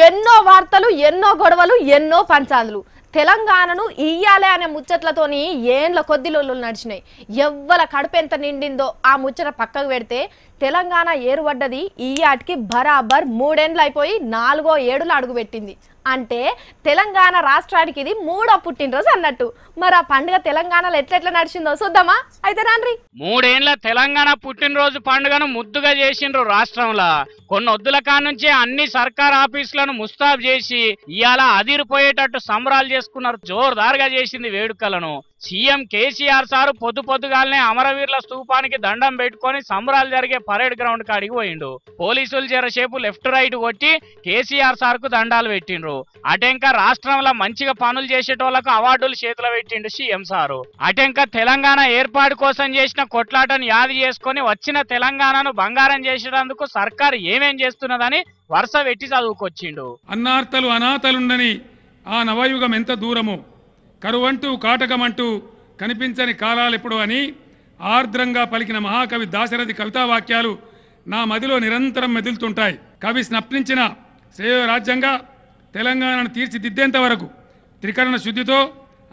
ఎన్నో వార్తలు, ఎన్నో గొడవలు, ఎన్నో పంచాదులు. తెలంగాణను ఇయ్యాలే అనే ముచ్చట్లతోని ఏండ్ల కొద్ది లొల్లులు నడిచినాయి. ఎవ్వల కడుపు ఎంత నిండిందో ఆ ముచ్చట పక్కకు పెడితే తెలంగాణ ఏరువడ్డది ఈయాటికి బరాబర్ 3 ఏండ్లు అయిపోయి 4వ ఏడులో అడుగుపెట్టింది. అంటే తెలంగాణ రాష్ట్రానికి ఇది 3వ పుట్టినరోజు అన్నట్టు. మరి ఆ పండుగ తెలంగాణలో ఎట్లెట్లా నడిచిందో చూద్దామా? అయితే రాండ్రి. 3 ఏండ్ల తెలంగాణ పుట్టినరోజు పండుగను ముద్దుగా చేసిండ్రు రాష్ట్రంలో. కొన్ని వద్దుల కానుంచే అన్ని సర్కార్ ఆఫీసులను ముస్తాబు చేసి ఇవాళ అదిరిపోయేటట్టు సంబరాలు చేసుకున్నారు. జోరుదారుగా చేసింది వేడుకలను. సీఎం కేసీఆర్ సారు పొద్దుగాలనే అమరవీరుల స్తూపానికి దండం పెట్టుకొని సంబరాలు జరిగే పరేడ్ గ్రౌండ్ కాడికి పోయిండు. పోలీసులు జరసేపు లెఫ్ట్ రైట్ కొట్టి కేసీఆర్ సార్ కు దండాలు పెట్టిండ్రు. అటెంక రాష్ట్రంలో మంచిగా పనులు చేసేటోళ్లకు అవార్డులు చేతిలో పెట్టిండు సీఎం సారు. అటెంక తెలంగాణ ఏర్పాటు కోసం చేసిన కొట్లాటను యాది చేసుకొని వచ్చిన తెలంగాణను బంగారం చేసేందుకు సర్కారు ఏమేం చేస్తున్నదని వరుస పెట్టి చదువుకొచ్చిండు. అన్నార్తలు అనాథలుండని ఆ నవయుగం ఎంత దూరమో, కరువంటూ కాటకమంటూ కనిపించని కాలాలెప్పుడు అని ఆర్ద్రంగా పలికిన మహాకవి దాశరథి కవితా వాక్యాలు నా మదిలో నిరంతరం మెదులుతుంటాయి. కవి స్నప్నించిన శ్రేయ రాజ్యంగా తెలంగాణను తీర్చిదిద్దేంత వరకు త్రికరణ శుద్ధితో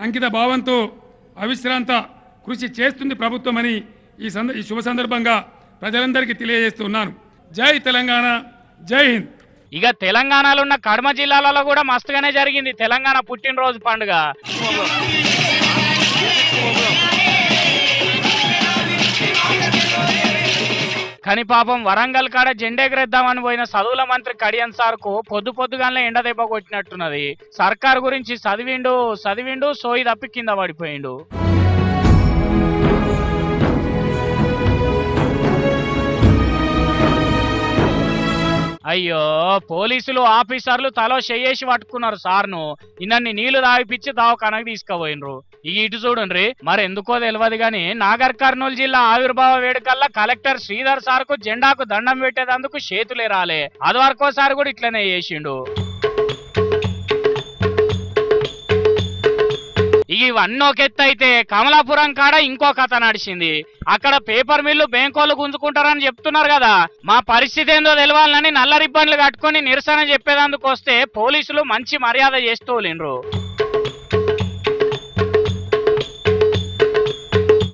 అంకిత భావంతో అవిశ్రాంత కృషి చేస్తుంది ప్రభుత్వమని ఈ శుభ సందర్భంగా ప్రజలందరికీ తెలియజేస్తున్నాను. జై తెలంగాణ, జై హింద్. ఇక తెలంగాణలో ఉన్న కడమ జిల్లాలలో కూడా మస్తుగానే జరిగింది తెలంగాణ పుట్టినరోజు పండుగ. కానీ పాపం వరంగల్ కాడ జెండెగరేద్దామని పోయిన చదువుల మంత్రి కడియం సార్కు పొద్దుగానే ఎండ దెబ్బ కొట్టినట్టున్నది. సర్కారు గురించి చదివిండు సోయి తప్పి కింద పడిపోయిండు. అయ్యో, పోలీసులు ఆఫీసర్లు తలో చెయ్యేసి పట్టుకున్నారు సార్ను. ఇన్నన్ని నీళ్లు తాగిపిచ్చి దావకానకు తీసుకుపోయినరు. ఇటు చూడండి, మరి ఎందుకో తెలియదు గాని నాగర్ కర్నూలు జిల్లా ఆవిర్భావ వేడుకల్లా కలెక్టర్ శ్రీధర్ సార్కు జెండాకు దండం పెట్టేందుకు చేతులే రాలే. అదివరకోసారి కూడా ఇట్లనే చేసిండు. ఇవన్నీ ఒక ఎత్తు అయితే కమలాపురం కాడ ఇంకో కథ నడిచింది. అక్కడ పేపర్ మిల్లు బ్యాంకోళ్ళు గుంజుకుంటారని చెప్తున్నారు కదా. మా పరిస్థితి ఏందో తెలవాలని నల్ల రిబ్బన్లు కట్టుకొని నిరసన చెప్పేందుకు వస్తే పోలీసులు మంచి మర్యాద చేస్తూలిండ్రు.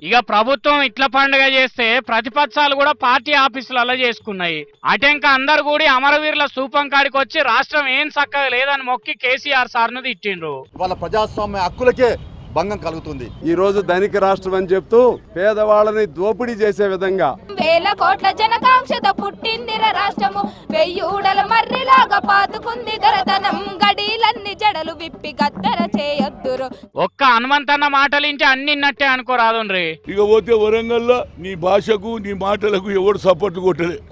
ఇక ప్రభుత్వం ఇట్ల పండుగ చేస్తే ప్రతిపక్షాలు కూడా పార్టీ ఆఫీసులలో చేసుకున్నాయి. అటెంక అందరు కూడి అమరవీరుల స్తూపం కాడికి వచ్చి రాష్ట్రం ఏం చక్కగా లేదని మొక్కి కేసీఆర్ సార్ను తిట్టిండ్రు. వాళ్ళ ప్రజాస్వామ్య హక్కులకే భంగం కలుగుతుంది. ఈ రోజు ధనిక రాష్ట్రం అని చెప్తూ పేదవాళ్ళని దోపిడీ చేసే విధంగా వేల కోట్ల జనకాంక్షతో పుట్టిందిర రాష్ట్రము, వెయ్యూడల మర్రిలాగా పాతుకుంది దొరతనం, గడీలన్నీ జడలు విప్పి గద్దర చేయొద్దురు. ఒక్క హనుమంతన్న మాటలించి అన్నిన్నట్టే అనుకోరాదుండ్రి. ఇక పోతే వరంగల్లో నీ భాషకు నీ మాటలకు ఎవడు సపోర్ట్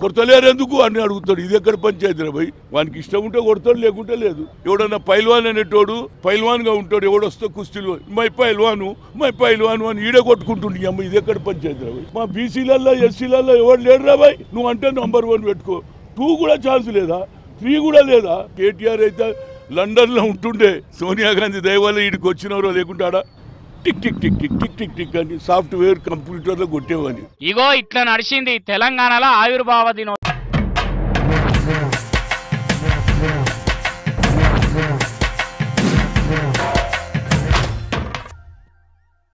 కొట్టలేరు ఎందుకు అని అడుగుతాడు. ఇది ఎక్కడ పంచాయతీ పోయి వానికి ఇష్టం ఉంటే కొడతాడు, లేకుంటే లేదు. ఎవడన్నా పైల్వాన్ అనేటోడు పైల్వాన్ గా ఉంటాడు, ఎవడొస్తే కుస్తీలు మై పైల్వాను అని ఈడే కొట్టుకుంటుండే. అమ్మ ఇది ఎక్కడ పంచాయతీ రాబాయి. మా బీసీలలో ఎస్సీలలో ఎవరు లేడు రాబాయి. నువ్వు అంటే నంబర్ 1 పెట్టుకో. 2 కూడా ఛాన్స్ లేదా, 3 కూడా లేదా. కేటీఆర్ అయితే లండన్ లో ఉంటుండే, సోనియా గాంధీ దయవల్ల వీడికి వచ్చినవరో లేకుంటాడా tick tick tick tick tick tick tick అని సాఫ్ట్వేర్ కంప్యూటర్ లో కొట్టేవని. ఇగో ఇట్లా నడిచింది తెలంగాణలో ఆవిర్భావ దినోత్సవం.